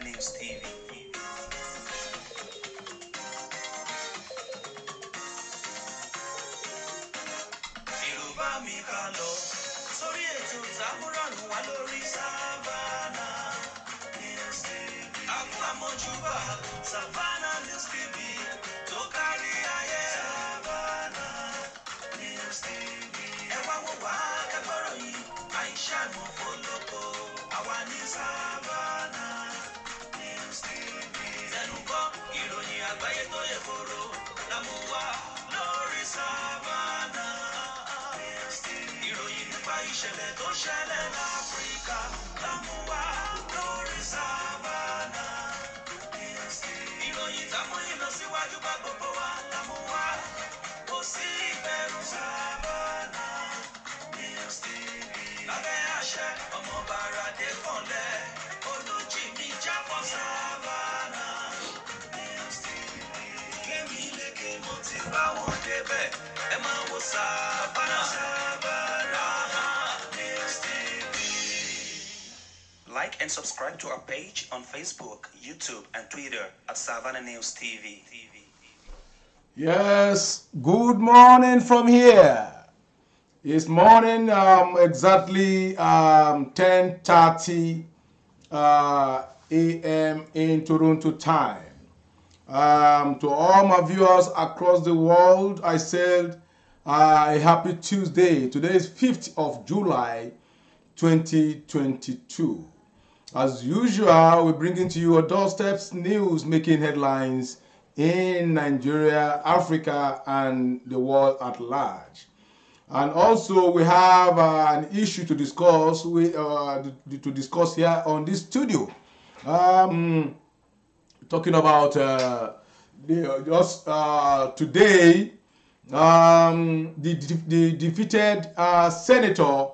News TV. Yorùbá mi ká lọ sórí ètò ìtàkùrọ̀nù wa lórí Savannah News TV. Àkú àmójúbà Savannah News TV tó kárí ayé. Savannah News TV. Ẹ wá wò wá kẹ́gbọ́rọ̀ yìí, àìṣà mọ̀ fọlọ́kọ. Àwa ní Savannah News TV. Tẹnu gbọ́ ìròyìn àgbáyé tó yẹ kóró la mú wá lórí Savannah News TV. Ìròyìn nípa ìṣẹ̀lẹ̀ tó ṣẹlẹ̀ l'Áfíríkà la mú wá lórí Savannah News TV. Ìròyìn táwọn ìlọsíwájú bá gbogbo wa la mú wá, kò sí ìbẹ̀rù. Savannah News TV. Lábẹ́ àṣẹ ọmọ Bàràdé kànlẹ̀ olùjìmí jápọ̀. Savannah News TV. Kémi lékè mo ti bá wọn débẹ̀, ẹ máa wo Savannah News TV. Like and subscribe to our page on Facebook, YouTube, and Twitter at Savannah News TV. Yes, good morning from here. It's morning, exactly 10:30 a.m. in Toronto time. To all my viewers across the world, I said a happy Tuesday. Today is 5th of July, 2022. As usual, we're bringing to you a doorstep news making headlines in Nigeria, Africa, and the world at large. And also, we have an issue to discuss here on this studio. Talking about today, the defeated senator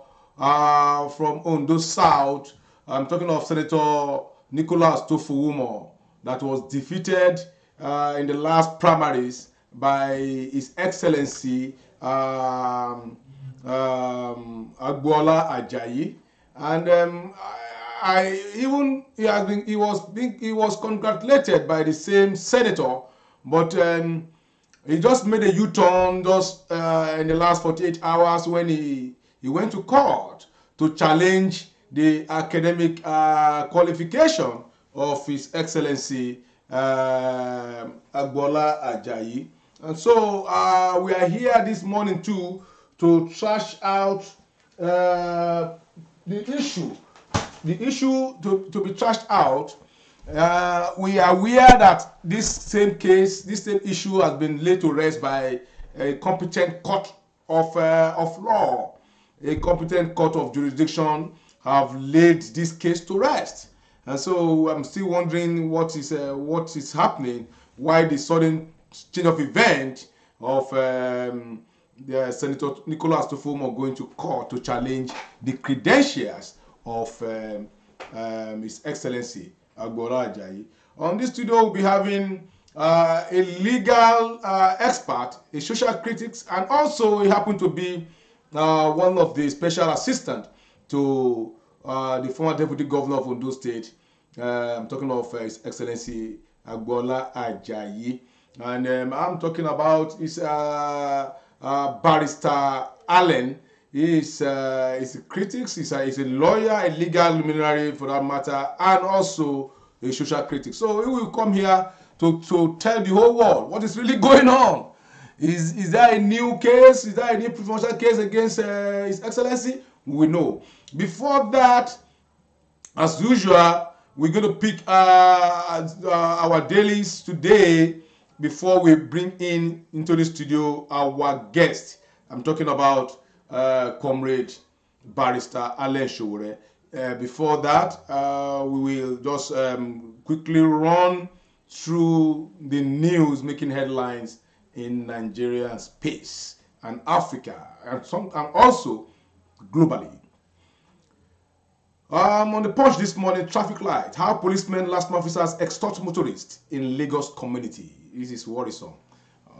from Ondo South. I'm talking of Senator Nicholas Tofuwumo, that was defeated in the last primaries by His Excellency Agbola Ajayi, and he was congratulated by the same senator, but he just made a U-turn just in the last 48 hours when he went to court to challenge the academic qualification of His Excellency Agbola Ajayi. And so we are here this morning too to trash out the issue to be trashed out. We are aware that this same issue has been laid to rest by a competent court of law. A competent court of jurisdiction have laid this case to rest. And so I'm still wondering what is happening, why the sudden change of event of the Senator Nicholas Tofuwumo going to court to challenge the credentials of His Excellency Agbola Ajayi. On this studio, we'll be having a legal expert, a social critic, and also he happened to be one of the special assistants to the former Deputy Governor of Ondo State. I'm talking of His Excellency Agbola Ajayi. And I'm talking about his Barrister Allen. He's a critic, he's a lawyer, a legal luminary for that matter, and also a social critic. So he will come here to tell the whole world what is really going on. Is there a new case? Is there a new preferential case against His Excellency? We know. Before that, as usual, we're going to pick our dailies today before we bring into the studio our guest. I'm talking about Comrade Barrister Allen Showore. Before that, we will just quickly run through the news making headlines in Nigeria and space and Africa and also globally. On the Punch this morning, traffic light, how policemen, last officers extort motorists in Lagos community. This is worrisome.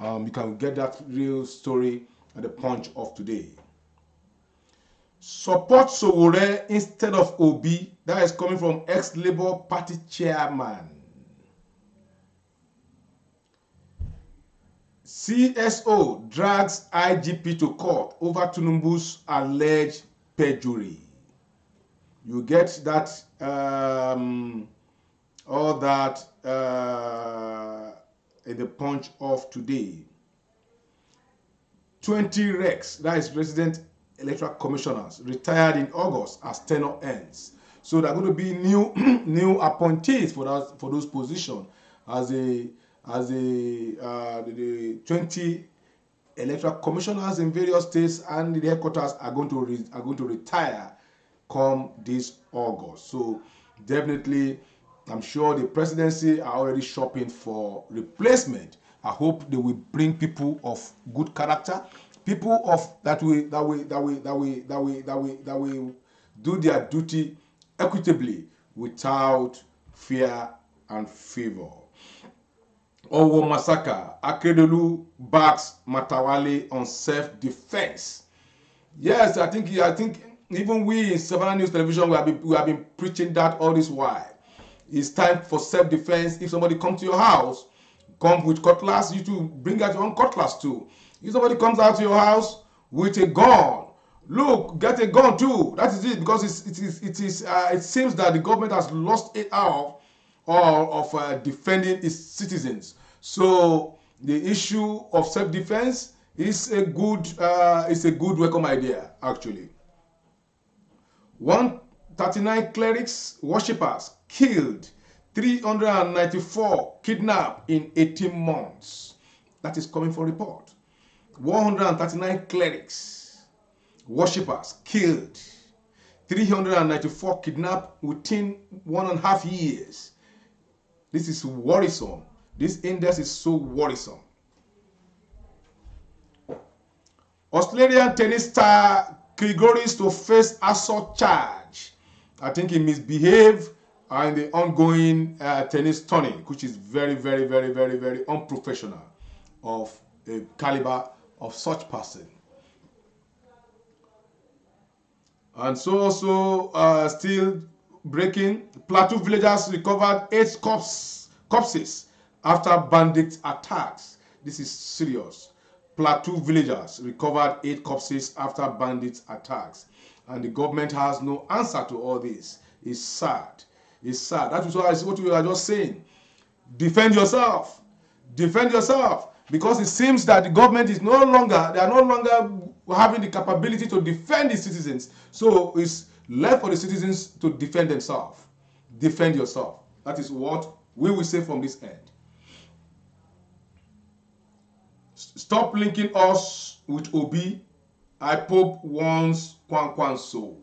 You can get that real story at the Punch of today. Support Sowore instead of Obi. That is coming from ex-Labour Party chairman. CSO drags IGP to court over Tinubu's alleged perjury. You get that, all that in the Punch of today. 20 recs, that is resident electoral commissioners, retired in August as tenure ends. So there are going to be new appointees for those positions as the 20 electoral commissioners in various states and the headquarters are going to retire come this August. So definitely, I'm sure the presidency are already shopping for replacement. I hope they will bring people of good character, people of that will do their duty equitably without fear and favor. Owo Masaka, Akeredolu backs Matawale on self-defense. Yes, I think even we in Savannah News Television we have been preaching that all this while. It's time for self-defense. If somebody comes to your house, come with cutlass, you too bring out your own cutlass too. If somebody comes out to your house with a gun, look, get a gun too. That is it, because it seems that the government has lost it out of defending its citizens. So the issue of self-defense is a good welcome idea actually. 139 clerics, worshippers killed, 394 kidnapped in 18 months. That is coming from report. 139 clerics, worshippers killed, 394 kidnapped within 1.5 years. This is worrisome. This index is so worrisome. Australian tennis star Grigoris to face assault charge. I think he misbehaved in the ongoing tennis tourney, which is very, very, very, very, very unprofessional of a caliber of such person. And so also still breaking, Plateau villagers recovered 8 corpses after bandit attacks. This is serious. Plateau villagers recovered 8 corpses after bandit attacks. And the government has no answer to all this. It's sad. It's sad. That is what we are just saying. Defend yourself. Defend yourself. Because it seems that the government is no longer having the capability to defend the citizens. So it's left for the citizens to defend themselves. Defend yourself. That is what we will say from this end. Stop linking us with Obi. IPOB wants Kwankwanso.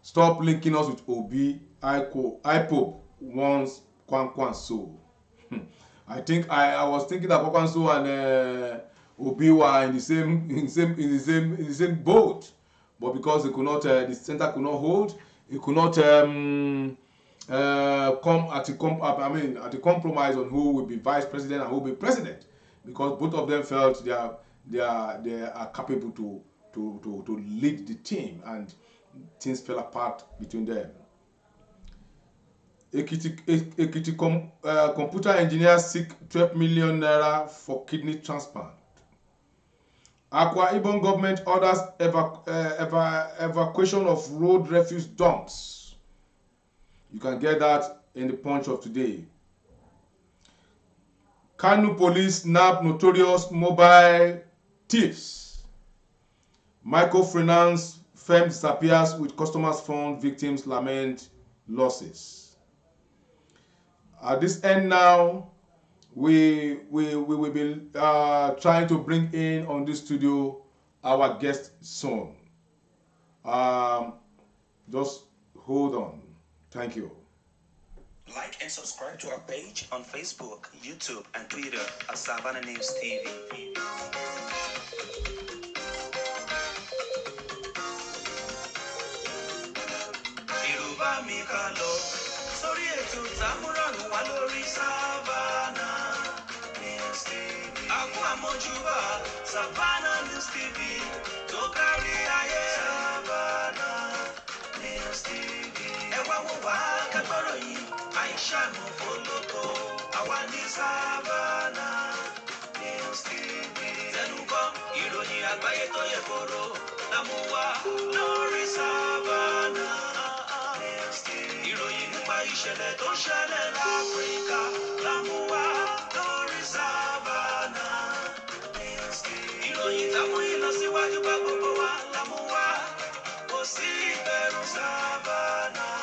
Stop linking us with Obi. IPOB wants Kwankwanso. I think I was thinking that Kwankwanso and Obi were in the same boat, but because they could not, the center could not hold, it could not come at a compromise on who will be vice president and who will be president, because both of them felt they are capable to lead the team, and things fell apart between them. Ekiti computer engineers seek 12 million naira for kidney transplant. Akwa Ibom government orders evacuation of road refuse dumps. You can get that in the Punch of today. Kanu police nab notorious mobile thieves. Microfinance firm disappears with customers' phone. Victims lament losses. At this end now, we will be trying to bring in on this studio our guest soon. Just hold on. Thank you. Like and subscribe to our page on Facebook, YouTube, and Twitter at Savannah News TV. Sorry, ètò Tamuranu wà lórí Savannah News TV. Àkú àmójúbà Savannah News TV tó kárí ayé. wá kẹ́gbọ́rọ̀ yìí àìṣà mọ̀ fọlọ́kọ àwa ní Savannah News TV. Tẹnukọ́ ìròyìn àgbáyé tó yẹ kóró lámú wá lórí Savannah News TV. Ìròyìn nípa ìṣẹ̀lẹ̀ tó ṣẹlẹ̀ láfíríkà lámú wá lórí Savannah News TV. Ìròyìn táwọn ìlọsíwájú bá gbogbo wa lámú wá kò sí ìbẹ̀rù Savannah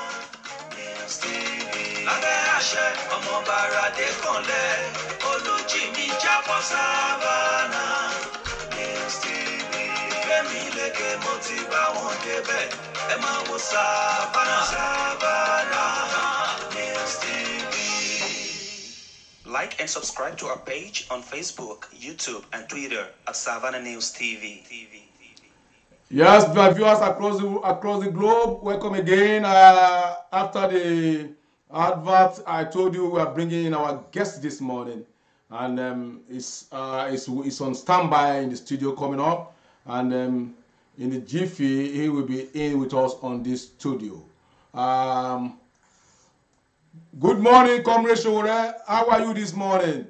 News TV. Lábẹ́ àṣẹ ọmọ Bàràdé kanlẹ̀ olùjì mi jápọ̀ Savannah News TV. Fẹ́mi lékè mo ti bá wọn débẹ̀ ẹ máa wo Savannah News TV. Like and subscribe to our page on Facebook, YouTube, and Twitter at Savannah News TV. Yes, my viewers across the globe, welcome again. After the advert, I told you we are bringing in our guest this morning, and it's on standby in the studio coming up, and in the jiffy he will be in with us on this studio. Good morning, Comrade Shore. How are you this morning?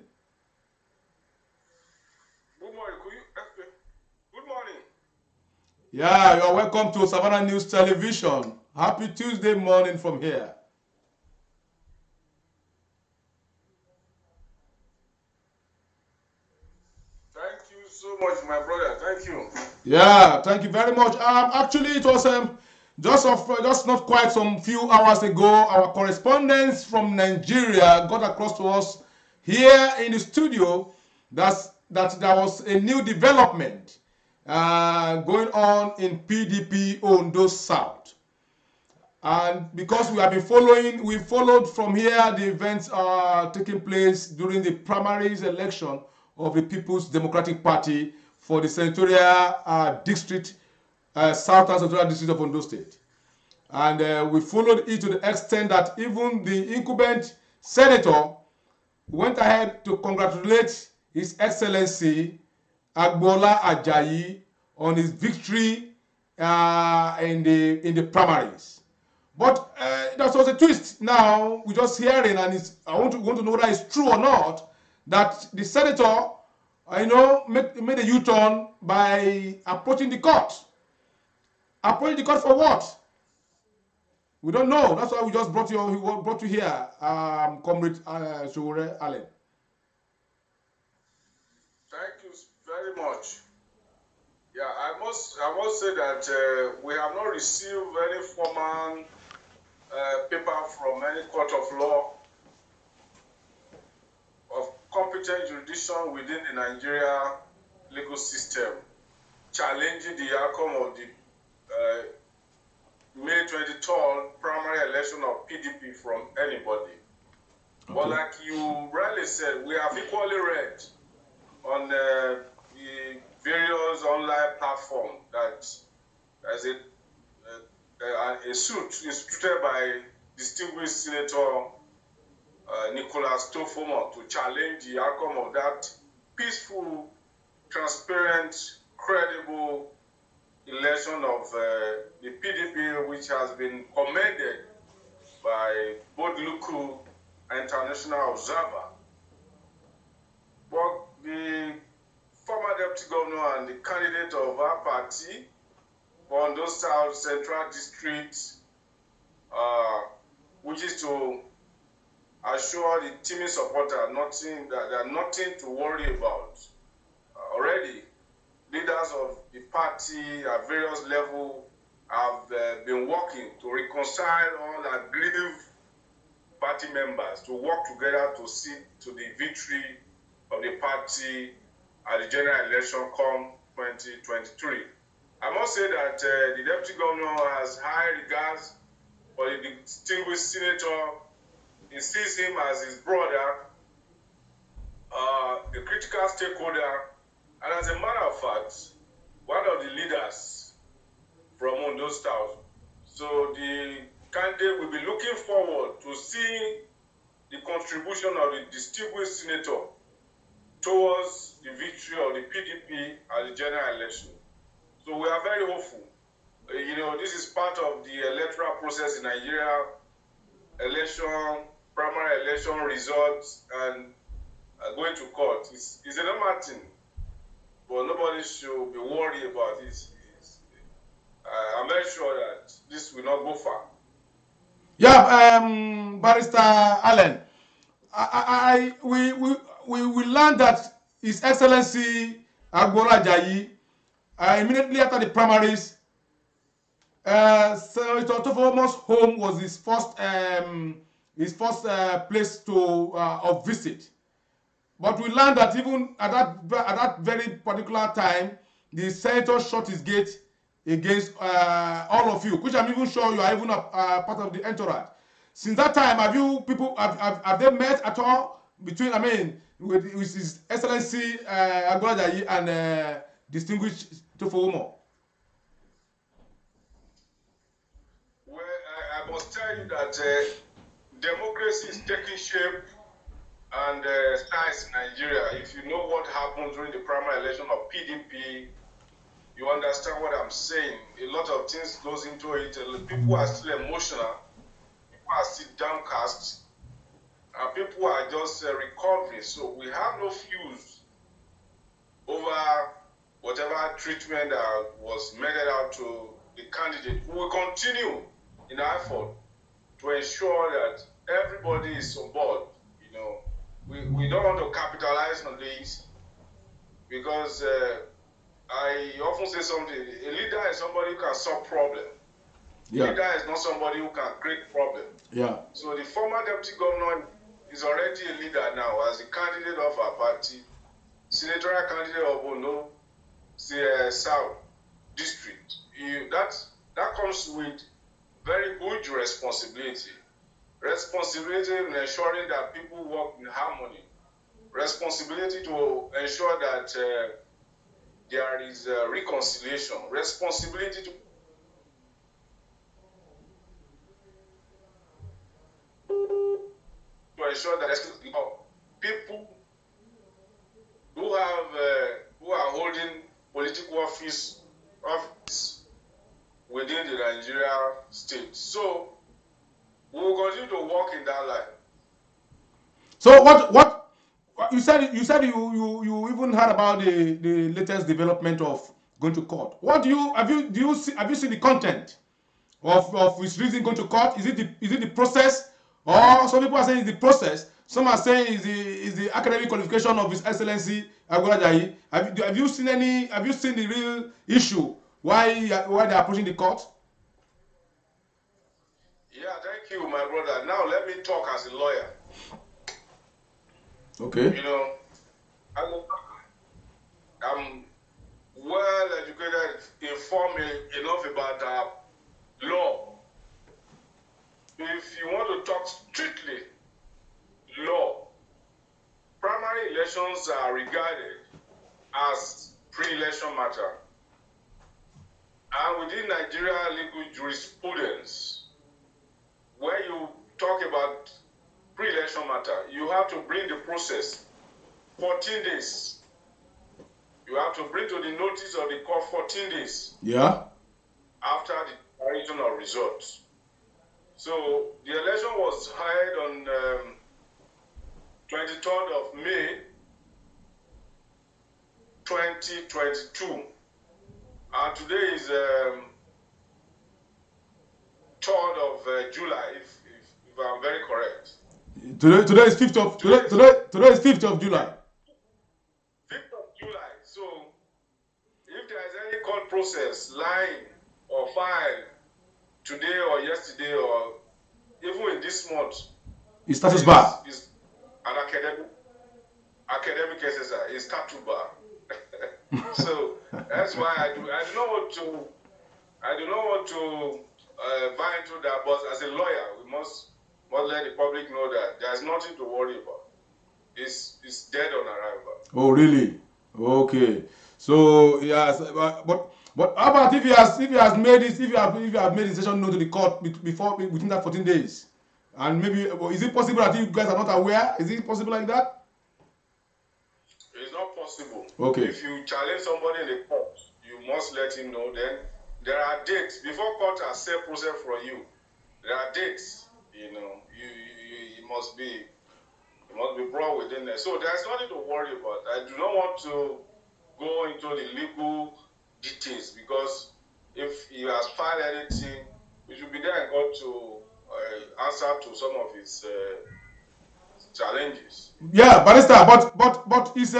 Yeah, you're welcome to Savannah News Television. Happy Tuesday morning from here. Thank you so much, my brother. Thank you. Yeah, thank you very much. Actually, it was just not quite some few hours ago, our correspondents from Nigeria got across to us here in the studio that there was a new development going on in PDP Ondo South. And because we have been we followed from here the events taking place during the primaries election of the People's Democratic Party for the senatorial district, Southern Senatorial District of Ondo State. And we followed it to the extent that even the incumbent senator went ahead to congratulate His Excellency Agbola Ajayi on his victory in the primaries. But there was a twist. Now we're just hearing, and I want to know whether it's true or not, that the senator, made a U-turn by approaching the court. Approaching the court for what? We don't know. That's why we just brought you here, Comrade Shore Allen. Thank you very much. Yeah, I must say that we have not received any formal paper from any court of law of competent jurisdiction within the Nigeria legal system challenging the outcome of the May 23rd primary election of PDP from anybody. Okay. But like you rightly said, we have equally read on the various online platforms that there's a suit instituted by distinguished Senator Nicholas Tofomo to challenge the outcome of that peaceful, transparent, credible election of the PDP, which has been commended by both local and international observers. But the former deputy governor and the candidate of our party for Ondo South Central District, which is to assure the teaming supporter that there are nothing to worry about. Already, leaders of the party at various levels have been working to reconcile all aggrieved party members to work together to see to the victory of the party at the general election come 2023. I must say that the deputy governor has high regards for the distinguished senator. He sees him as his brother, a critical stakeholder, and as a matter of fact, one of the leaders from Ondo South. So the candidate will be looking forward to seeing the contribution of the distinguished senator towards the victory of the PDP at the general election. So we are very hopeful. This is part of the electoral process in Nigeria primary election results and going to court is a normal thing, but nobody should be worried about it. I'm very sure that this will not go far. Yeah, Barrister Allen, we learned that His Excellency Agbola Ajayi, immediately after the primaries, Senator Tofomo's home was his first place to of visit. But we learned that even at that very particular time, the senator shut his gate against all of you, which I'm even sure you are even part of the entourage. Since that time, have they met at all between, with His Excellency Agbola Ajayi and distinguished Tofomo? Well, I must tell you that democracy is taking shape and size in Nigeria. If you know what happened during the primary election of PDP, you understand what I'm saying. A lot of things goes into it. People are still emotional. People are still downcast. And people are just recovering. So we have no fuse over whatever treatment that was meted out to the candidate. We will continue in our effort to ensure that everybody is on board. You know, we don't want to capitalize on this because I often say something. A leader is somebody who can solve problems. Yeah. A leader is not somebody who can create problems. Yeah. So the former deputy governor is already a leader now as the candidate of our party, senatorial candidate of Ondo South District. That comes with very good responsibility. Responsibility in ensuring that people work in harmony. Responsibility to ensure that there is reconciliation. Responsibility to ensure that people who are holding political office within the Nigeria state. So we will continue to work in that line. So what you said you even heard about the latest development of going to court. What have you seen the content of his reason going to court? Is it the process, or some people are saying it's the process? Some are saying is the academic qualification of His Excellency Agbola Ajayi. Have you seen the real issue why they are approaching the court? Yeah, thank you, my brother. Now let me talk as a lawyer. Okay. You know, I'm well educated, informed enough about law. If you want to talk strictly law, primary elections are regarded as pre-election matter. And within Nigeria legal jurisprudence, where you talk about pre-election matter, you have to bring the process 14 days. You have to bring to the notice of the court 14 days. Yeah. After the declaration of results. So the election was held on 23rd of May 2022. And today is 3rd of July, if I'm very correct. Today is 5th of today is 5th of July. 5th of July. So if there is any court process lying or filed today or yesterday or even in this month, It status bar. Is an academic exercise. It's tattoo bar. So that's why I do not want to buy into that. But as a lawyer, we must let the public know that there's nothing to worry about. It's dead on arrival. Oh really? Okay. So yes, but how about if he has made this, if you have made the decision known to the court within that 14 days, and maybe is it possible that you guys are not aware? Is it possible like that? It's not possible. Okay. If you challenge somebody in the court, you must let him know. Then there are dates before court has set process for you. There are dates You must be brought within there. So there's nothing to worry about. I do not want to go into the legal details because if he has filed anything, we should be there and got to answer to some of his challenges. Yeah, Barrister, but is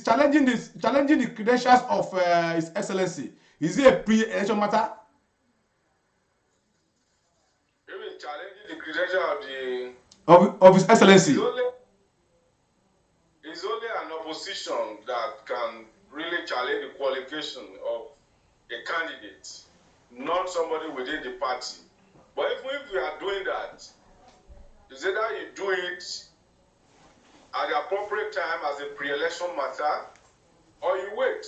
challenging the credentials of His Excellency. Is it a pre-election matter? Even challenging the credential of His Excellency. It's only an opposition that can really challenge the qualification of a candidate, not somebody within the party. But even if we are doing that, it's either you do it at the appropriate time as a pre-election matter, or you wait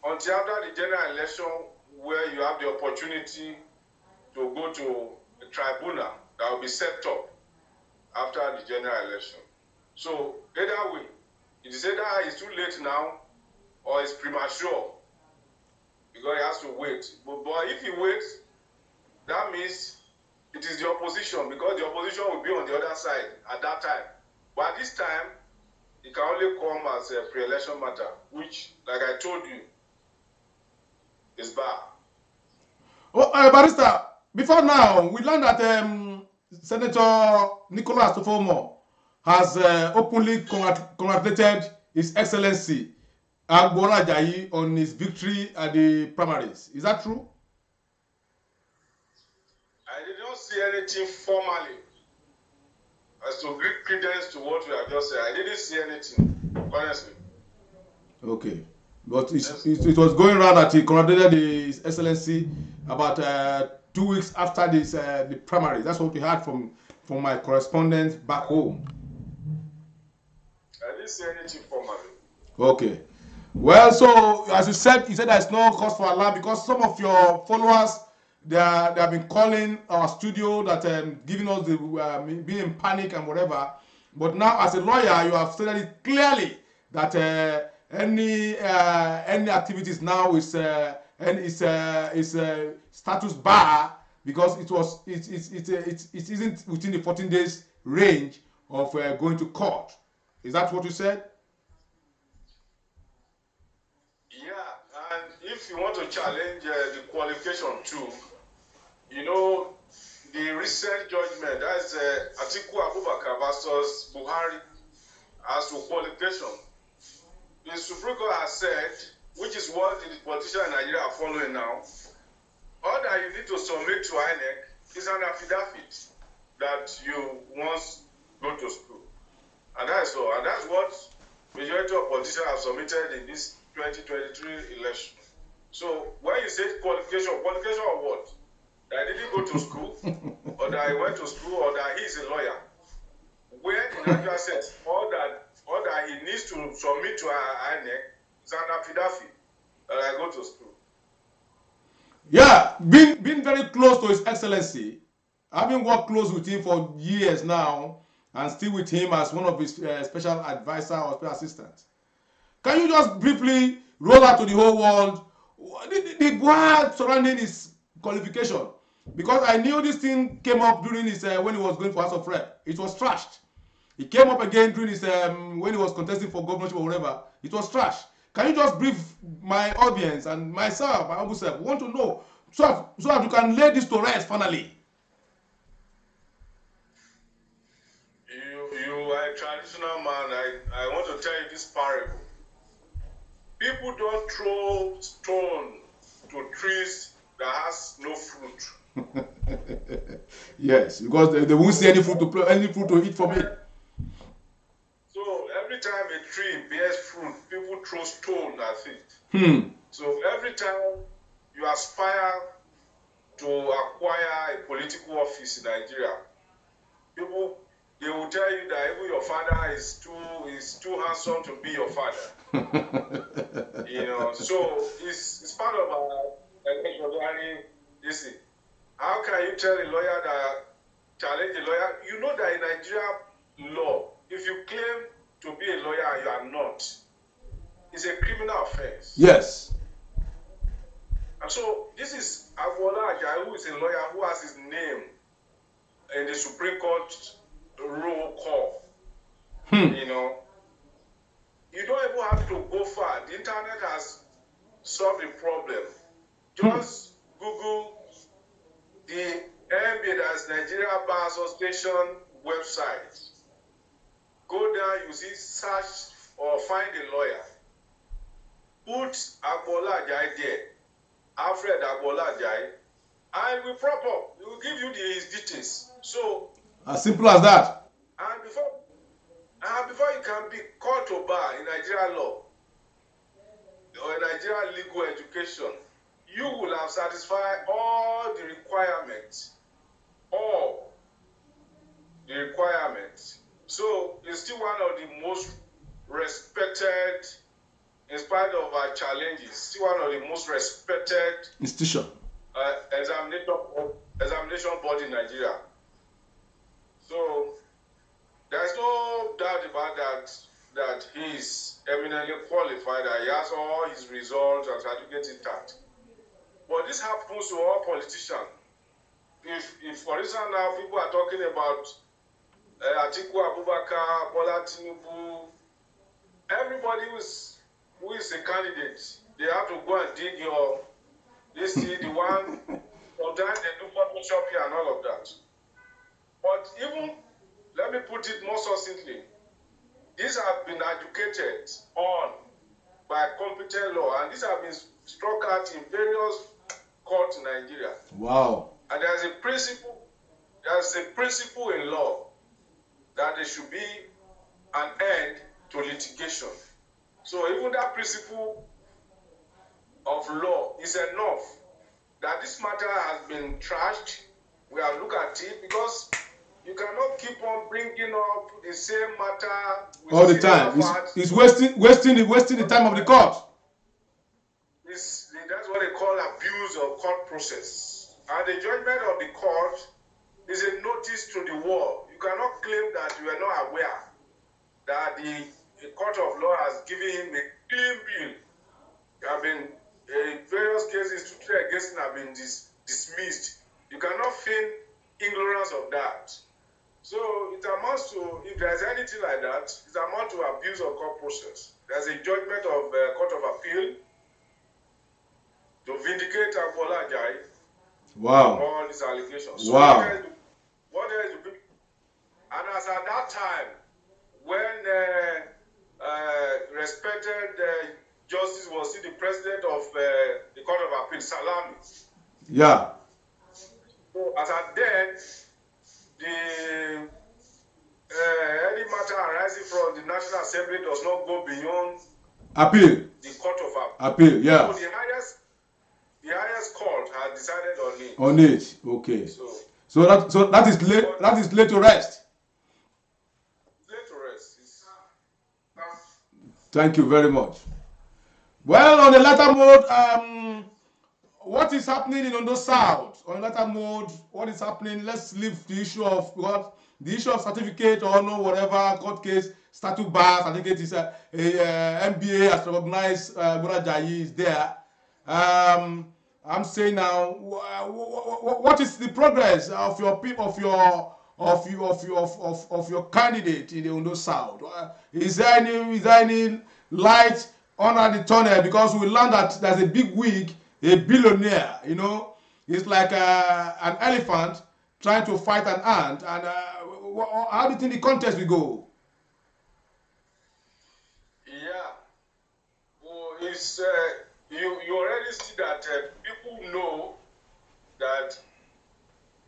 until after the general election where you have the opportunity to go to a tribunal that will be set up after the general election. So either way, it is either it's too late now or it's premature because he has to wait. But if he waits, that means it is the opposition because the opposition will be on the other side at that time. But this time, it can only come as a pre-election matter, which, like I told you, is bad. Oh, Barrister, before now, we learned that Senator Nicholas Tofomo has openly congratulated His Excellency Agboola Ajayi on his victory at the primaries. Is that true? I did not see anything formally as to give credence to what we have just said. I didn't see anything, honestly. Okay. But it was going around that he congratulated His Excellency about 2 weeks after this the primaries. That's what we heard from my correspondent back home. I didn't see anything formally. Okay. Well, so as you said there's no cause for alarm because some of your followers they have been calling our studio that giving us the being in panic and whatever. But now, as a lawyer, you have stated it clearly that any activities now is status bar because it isn't within the 14 days range of going to court. Is that what you said? Yeah, and if you want to challenge the qualification too, the recent judgment, that is Atiku Abubakar versus Buhari as to qualification. The Supreme Court has said, which is what the politicians in Nigeria are following now, all that you need to submit to INEC is an affidavit that you once go to school. And that's all. And that's what majority of politicians have submitted in this 2023 election. So when you say qualification of what? That I didn't go to school, or that I went to school, or that he is a lawyer. Where in actual sense, all that he needs to submit to INEC is an affidavit that I go to school. Yeah, being very close to His Excellency, having worked close with him for years now, and still with him as one of his special advisor or special assistants. Can you just briefly roll out to the whole world the word surrounding his qualification? Because I knew this thing came up during his when he was going for House of Rep. It was trashed. It came up again during his when he was contesting for governorship or whatever. It was trashed. Can you just brief my audience and myself, my humble self, want to know so that you can lay this to rest finally? You are a traditional man. I want to tell you this parable. People don't throw stone to trees that has no fruit. Yes, because they won't see any fruit to eat from it. So every time a tree bears fruit, people throw stone at it. So every time you aspire to acquire a political office in Nigeria, people they will tell you that even your father is too handsome to be your father. So it's part of our this thing. How can you tell a lawyer that challenge a lawyer? You know that in Nigeria law, if you claim to be a lawyer and you are not, it's a criminal offense. Yes. And so this is Agboola Ajayi, who is a lawyer who has his name in the Supreme Court roll call. You know, you don't even have to go far. The internet has solved the problem. Just Google the NBA, that's Nigeria Bar Association website. Go down, you see, search or find a lawyer. Put Agbola Ajayi there, Alfred Agbola Ajayi, and we prop up. We will give you his details. So as simple as that. And before you can be called to bar in Nigerian law or in Nigerian legal education, you will have satisfied all the requirements. All the requirements. So it's still one of the most respected, in spite of our challenges, still one of the most respected institution examination body in Nigeria. So there's no doubt about that he is eminently qualified, that he has all his results and certificates intact. But this happens to all politicians. If for instance now people are talking about Atiku Abubakar, Bola Tinubu, everybody who is a candidate, they have to go and dig your, they see the one, sometimes they do Photoshop here and all of that. But even, let me put it more succinctly, these have been educated on by competent law, and these have been struck out in various courts in Nigeria. Wow. And there's a principle in law that there should be an end to litigation. So even that principle of law is enough that this matter has been trashed. We have looked at it, because you cannot keep on bringing up the same matter all the time. It's wasting the time of the court. That's what they call abuse of court process. And the judgment of the court is a notice to the world. You cannot claim that you are not aware that the court of law has given him a clean bill. There have been various cases against him have been dismissed. You cannot feign ignorance of that. So it amounts to, if there's anything like that, it amounts to abuse of court process. There's a judgment of Court of Appeal to vindicate Agbola Ajayi. Wow. All these allegations. So wow. What else to be? And as at that time, when respected justice was still the president of the Court of Appeal, Salami. Yeah. So as at then, any matter arising from the National Assembly does not go beyond appeal. The Court of Appeal, yeah. So the highest court has decided on it. On it, okay. So that is late. That is laid to rest. Laid to rest. Thank you very much. Well, on the latter mode, what is happening in Ondo South? On the latter mode, what is happening? Let's leave the issue of the issue of certificate or no whatever court case, statute bar certificate is MBA has recognized Agbola Ajayi is there. I'm saying now, what is the progress of your people, of your candidate in the Ondo South? Is there any light under the tunnel? Because we learned that there's a big wig, a billionaire. You know, it's like an elephant trying to fight an ant. And how do you think the contest will go? Yeah, well, it's. You already see that people know that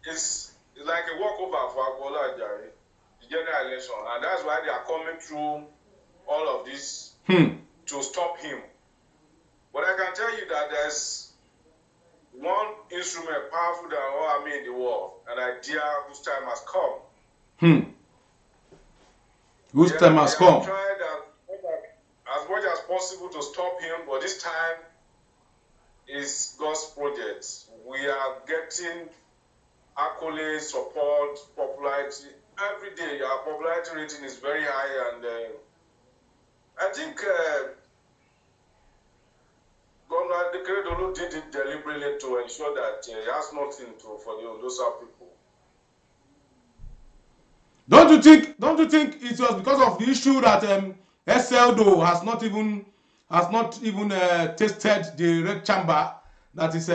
it's like a walkover for Agbola Ajayi, the general election, and that's why they are coming through all of this to stop him. But I can tell you that there's one instrument powerful than all army in the world, an idea whose time has come. Whose time has come? Tried as much as possible to stop him, but this time is God's project. We are getting accolades, support, popularity. Every day our popularity rating is very high, and I think Governor Adekeredolu did it deliberately to ensure that he has nothing for the Ondo South people. Don't you think it was because of the issue that SLDO has not even tasted the red chamber that's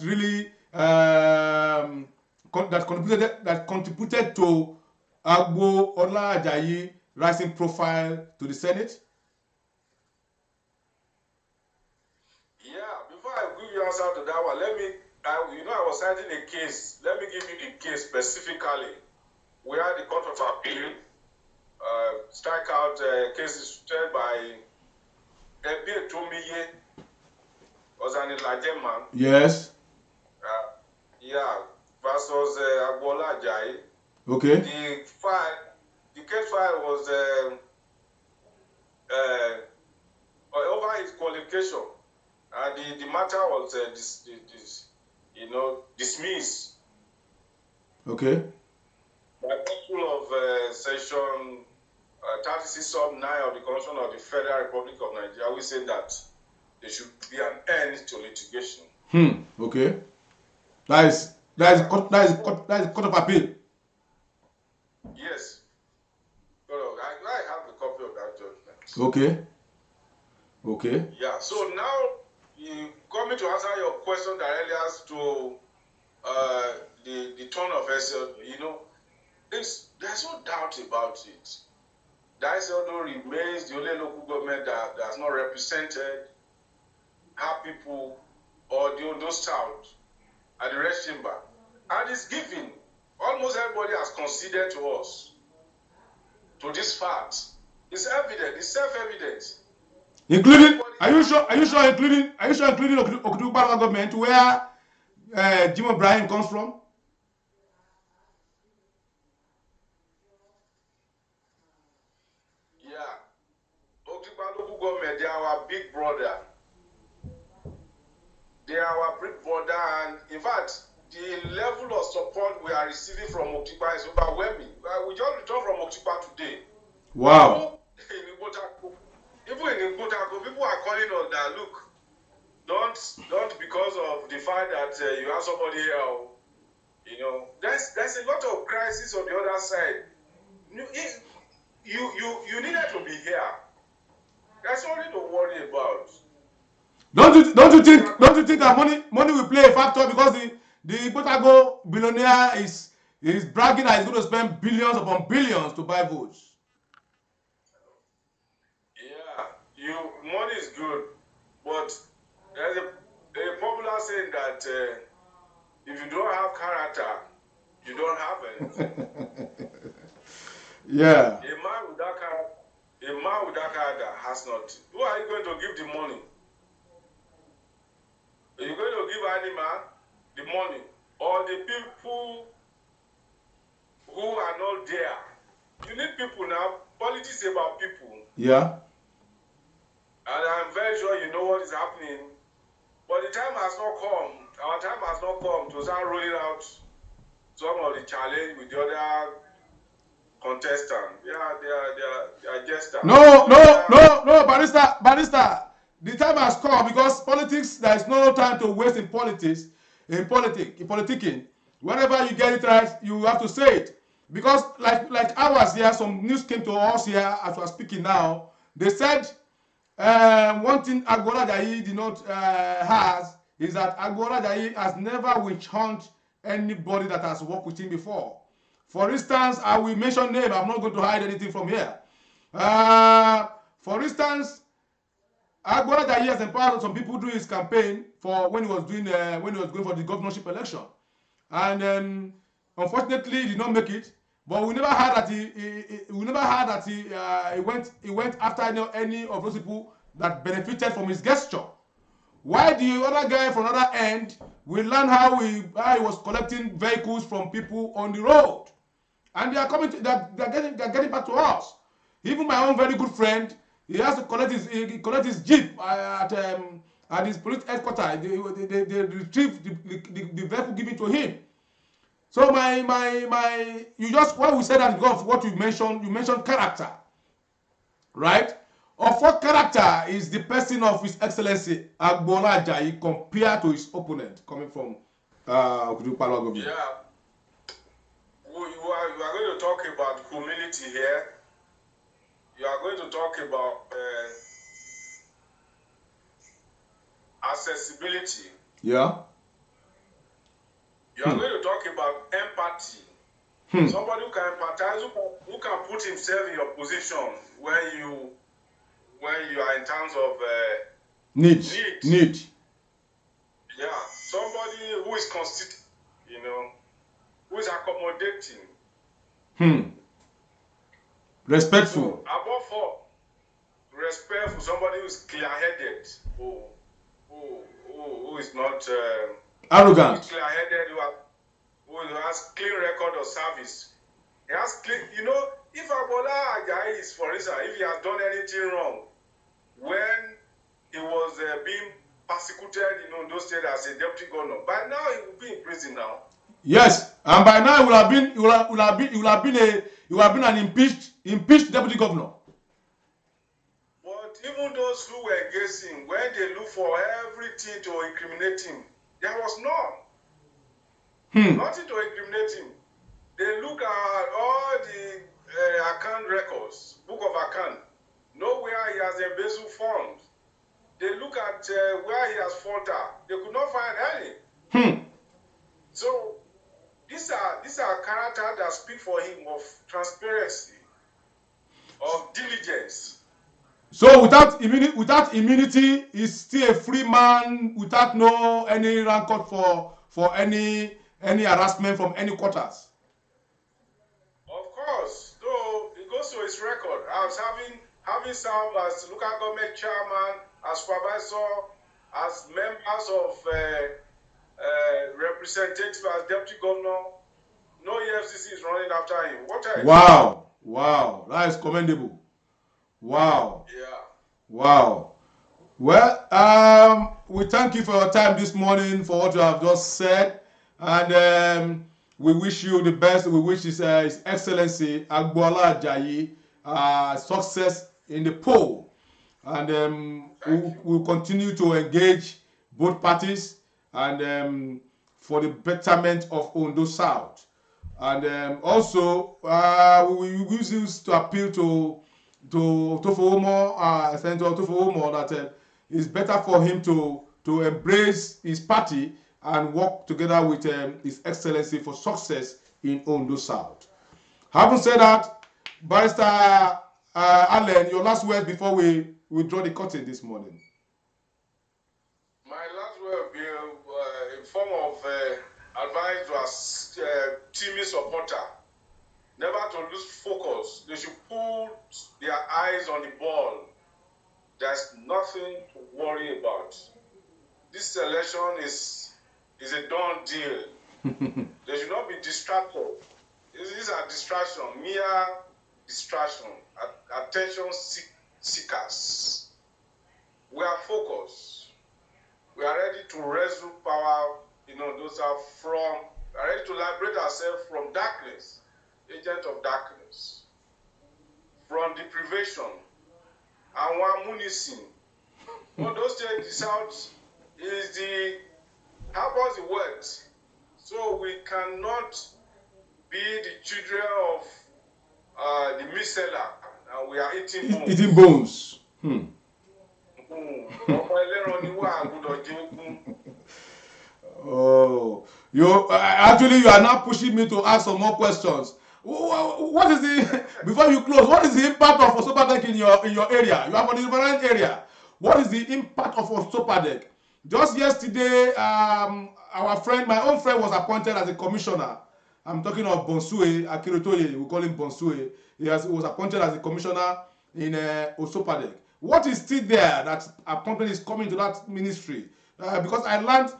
really that contributed to Agbo Ola Ajayi rising profile to the Senate? Yeah, before I give you answer to that one, I was citing a case. Let me give you the case specifically where the Court of Appeal strike out cases treated by Ebi Tomiye, was an Elijah man. Yes. Yeah, versus Agbola Ajayi. Okay. The case file was over his qualification, and the matter was dismissed. Okay. By principle of section 36 sub 9 of the Constitution of the Federal Republic of Nigeria, we say that there should be an end to litigation. Okay. That is Court of Appeal. Yes. I have the copy of that judgment. Okay. Yeah. So now, coming to answer your question directly as to the turn of SLDO, there's no doubt about it. The SLDO remains the only local government that has not represented our people or the Ondo South at the red chamber, and it's given. Almost everybody has conceded to us to this fact. It's evident. It's self-evident. Including, are you sure including Okudu government where Jim O'Brien comes from? Yeah. Okudu local government, they are our big brother. They are our big brother, and in fact, the level of support we are receiving from Okitipa is overwhelming. We just returned from Okitipa today. Wow. Even in Igbotako, people are calling us that, look, don't because of the fact that you have somebody here, there's a lot of crisis on the other side. You needed to be here. That's only to worry about. Don't you think that money will play a factor, because the Igbotako billionaire is bragging that he's going to spend billions upon billions to buy votes? Yeah, money is good, but there's a popular saying that if you don't have character, you don't have anything. Yeah. A man with that character has nothing. Who are you going to give the money? Are you going to give any man the money, or the people who are not there? You need people now. Politics is about people. Yeah. And I'm very sure you know what is happening. But the time has not come. Our time has not come to start rolling out some of the challenge with the other contestants. They are just No, barrister. The time has come, because politics, there is no time to waste in politics. In politicking, whenever you get it right, you have to say it. Because like ours here, some news came to us here as we are speaking now. They said one thing Agbola Ajayi did not has is that Agbola Ajayi has never witch hunt anybody that has worked with him before. For instance, I will mention name. I'm not going to hide anything from here. For instance, Agbola Ajayi has empowered some people during his campaign for when he was going for the governorship election, and unfortunately he did not make it. But we never heard that he went after any of those people that benefited from his gesture. Why the other guy from another end will learn how he was collecting vehicles from people on the road, and they are coming they're getting back to us. Even my own very good friend, he has to collect his jeep at his police headquarters. They retrieve the vehicle given to him. So you just, when we said that, because of what you mentioned character, right? Of what character is the person of His Excellency Agbola Ajayi compared to his opponent coming from Okudu government? Yeah. you are going to talk about humility here. You are going to talk about accessibility. Yeah. You are going to talk about empathy. Somebody who can empathize, who can put himself in your position when you are in terms of need. Yeah, somebody who is considerate, who is accommodating. Respectful. So, above all, respectful. Somebody who is clear-headed, who is not arrogant. Who is clear-headed, who has clean record of service. He has clean. If Abola Ajayi is, for instance, if he has done anything wrong when he was being persecuted in those states as a deputy governor, by now he will be in prison now. Yes, and by now he will have been an impeached deputy governor. But even those who were guessing, when they look for everything to incriminate him, there was none. Nothing to incriminate him. They look at all the account records, book of account. Nowhere he has embezzled funds. They look at where he has faltered. They could not find any. So these are characters that speak for him of transparency, of diligence. So without immunity, he's still a free man without any rancor for any harassment from any quarters. Of course, though it goes to his record. I was having served as local government chairman, as supervisor, as members of representatives, as deputy governor. No EFCC is running after him. What else? Wow, that is commendable. Wow. Yeah. Wow. Well, we thank you for your time this morning, for what you have just said, and we wish you the best. We wish His Excellency Agboola Ajayi success in the poll, and we'll continue to engage both parties and for the betterment of Ondo South. And also, we use this to appeal to Senator Tofo that it's better for him to embrace his party and work together with His Excellency for success in Ondo South. Having said that, Barrister Allen, your last words before we draw the curtain this morning. My last word will be in form of advice to a team supporter. Never to lose focus. They should put their eyes on the ball. There's nothing to worry about. This election is a done deal. They should not be distracted. These are distraction, mere distraction, attention seekers. We are focused. We are ready to wrestle power, those are we are ready to liberate ourselves from darkness, agent of darkness, from deprivation, and one munition. What those states, the South is help us the word. So we cannot be the children of the meat seller, and we are eating bones. Eating bones. Oh, you are now pushing me to ask some more questions. What is the before you close? What is the impact of Osopadek in your area? You are from the different area. What is the impact of Osopadek? Just yesterday, my own friend was appointed as a commissioner. I'm talking of Bonsue Akintoye. We call him Bonsue. He was appointed as a commissioner in Osopadek. What is still there that appointment is coming to that ministry? Because I learned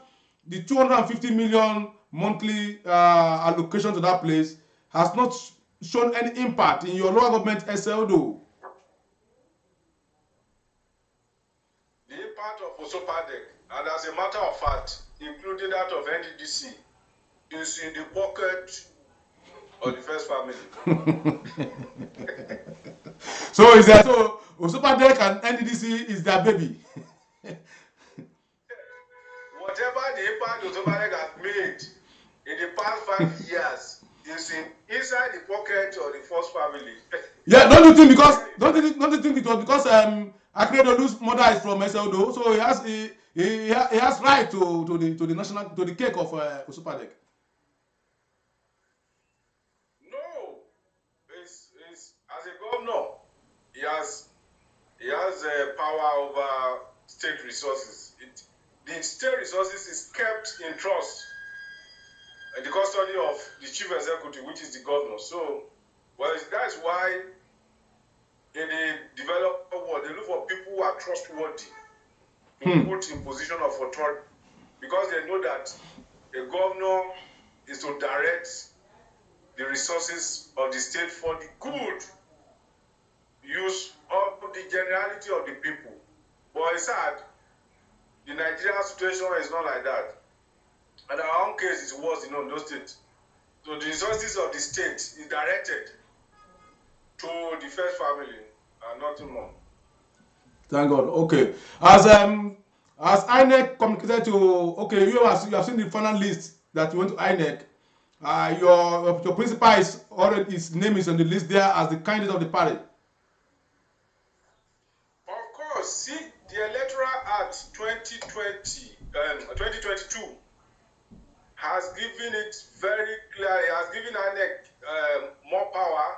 the 250 million monthly allocation to that place has not shown any impact in your local government SLDO. The impact of Osopadek, and as a matter of fact, including that of NDDC, is in the pocket of the first family. So Osopadek and NDDC is their baby. Whatever the impact Osopadek has made in the past 5 years is inside the pocket of the first family. Yeah, don't you think it was because Akeredolu's mother is from Eseodo, so he has right to the cake of Osupadek. No, it's as a governor, he has power over state resources. The state resources is kept in trust in the custody of the chief executive, which is the governor. So, well, that's why in the developed world, they look for people who are trustworthy to put in position of authority, because they know that a governor is to direct the resources of the state for the good use of the generality of the people. But it's sad, the Nigerian situation is not like that. And our own case is worse in Ondo State. So the resources of the state is directed to the first family and nothing more. Thank God. Okay. As INEC communicated to, okay, you have seen the final list that you went to INEC. Your principal is already, his name is on the list there as the candidate of the party. Of course, see, the Electoral Act 2022 has given it very clear, it has given INEC more power,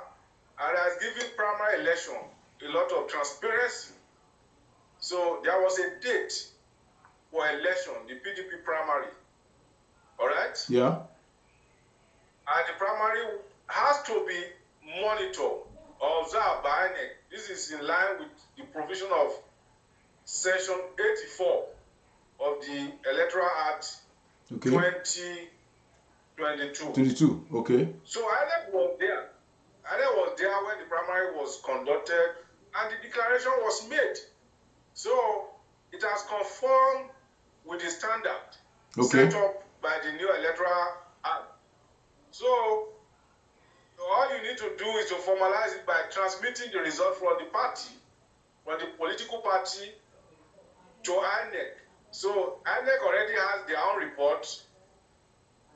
and has given primary election a lot of transparency. So there was a date for election, the PDP primary. All right? Yeah. And the primary has to be monitored or observed by INEC. This is in line with the provision of Section 84 of the Electoral Act 2022. 22, okay. So INEC was there. INEC was there when the primary was conducted and the declaration was made. So it has conformed with the standard set up by the new Electoral Act. So all you need to do is to formalize it by transmitting the result from the party, from the political party to INEC. So INEC already has their own report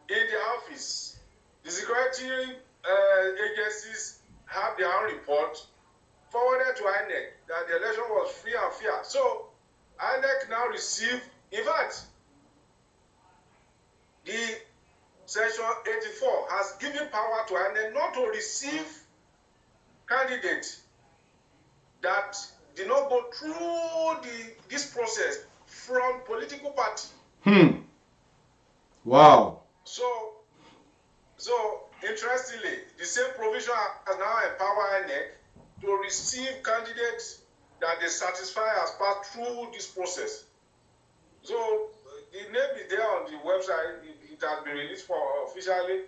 in the office. The security agencies have their own report forwarded to INEC that the election was free and fair. So INEC now received, in fact, the Section 84 has given power to INEC not to receive candidates that did not go through this process from political party. Wow. So interestingly, the same provision has now empowered INEC to receive candidates that they satisfy as passed through this process. So the name is there on the website. It has been released officially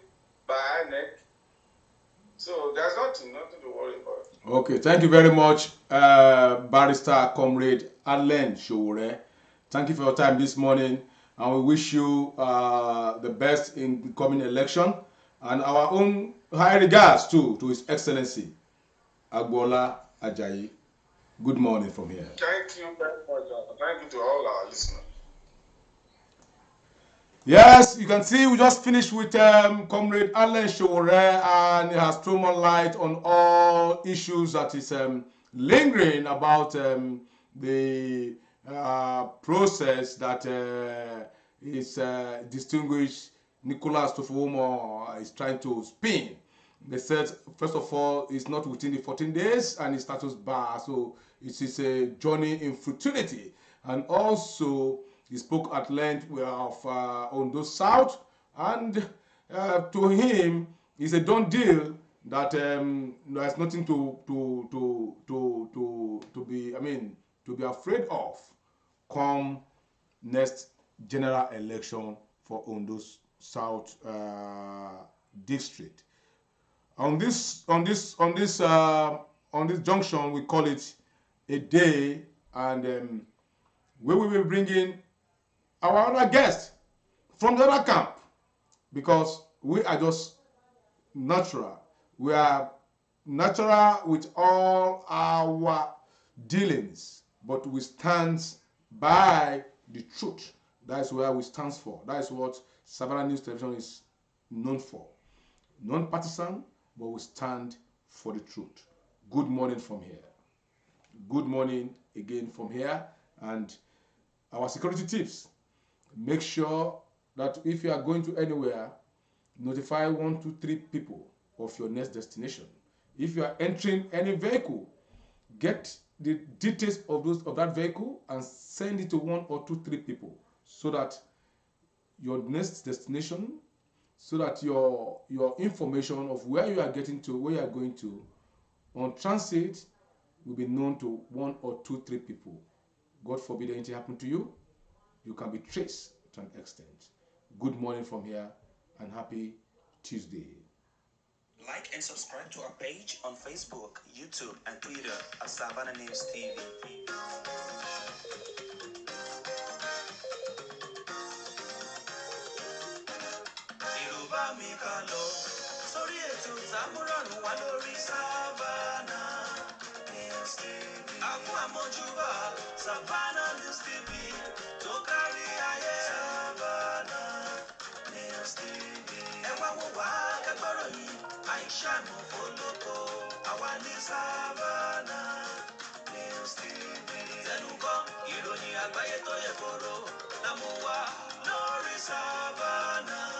by INEC. So there's nothing to worry about. Okay, thank you very much, Barrister Comrade Allen Showore. Thank you for your time this morning, and we wish you the best in the coming election, and our own high regards too to His Excellency Agbola Ajayi. Good morning from here. Thank you very much. Thank you to all our listeners. Yes, you can see we just finished with Comrade Allen Showore, and he has thrown more light on all issues that is lingering about the process that is distinguished Nicholas Tofuomo is trying to spin. They said, first of all, it's not within the 14 days and it's status bar, so it is a journey in futility. And also, he spoke at length of Ondo South, and to him, it's a done deal that there's nothing to be afraid of come next general election for Ondo South district. On this junction, we call it a day, and we will be bringing our other guest from the other camp, because we are just natural. We are natural with all our dealings, but we stand by the truth. That is where we stand for. That is what Savannah News Television is known for. non-partisan, but we stand for the truth. Good morning from here. Good morning again from here. And our security tips, make sure that if you are going to anywhere, notify 1, 2, 3 people of your next destination. If you are entering any vehicle, get the details of that vehicle and send it to 1 or 2, 3 people, so that your next destination, so that your information of where you are getting to, where you are going to on transit will be known to 1 or 2, 3 people. God forbid anything happen to you, you can be traced to an extent. Good morning from here and happy Tuesday. Like and subscribe to our page on Facebook, YouTube, and Twitter at Savannah News TV. Yorùbá mi ká lọ sórí ètò ìtàmúrọ̀nù wá lórí Savannah News TV. Àkún àmójúbà Savannah News TV tó kárí ayé. Savannah News TV. Ẹ wá wò wá kẹ́gbọ́rọ̀ yìí, àìṣàmù olóko, àwa ní Savannah News TV. Tẹnukọ́ ìròyìn àgbáyé tó yẹ kóró la mú wá lórí Savannah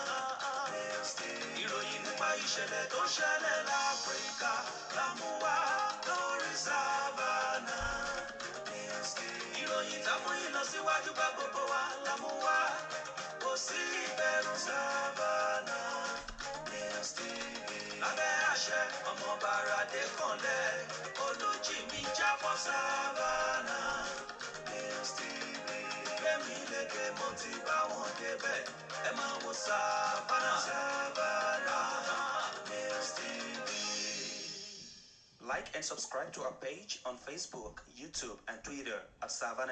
News TV. Ìròyìn nípa ìṣẹ̀lẹ̀ tó ṣẹlẹ̀ l'Áfíríkà la mú wá lórí Savannah News TV. Ìròyìn tá mú ìlọsíwájú bá gbogbo wa la mú wá, kò sí ìbẹ̀rù. Savannah News TV. Lábẹ́ àṣẹ ọmọọba Adékànlẹ̀ Olújìmí jábọ̀. Savannah News TV. Gbẹ̀mí lékè mo ti bá wọn débẹ̀, ẹ máa wo Savannah News TV. Like and subscribe to our page on Facebook, YouTube, and Twitter at Savannah.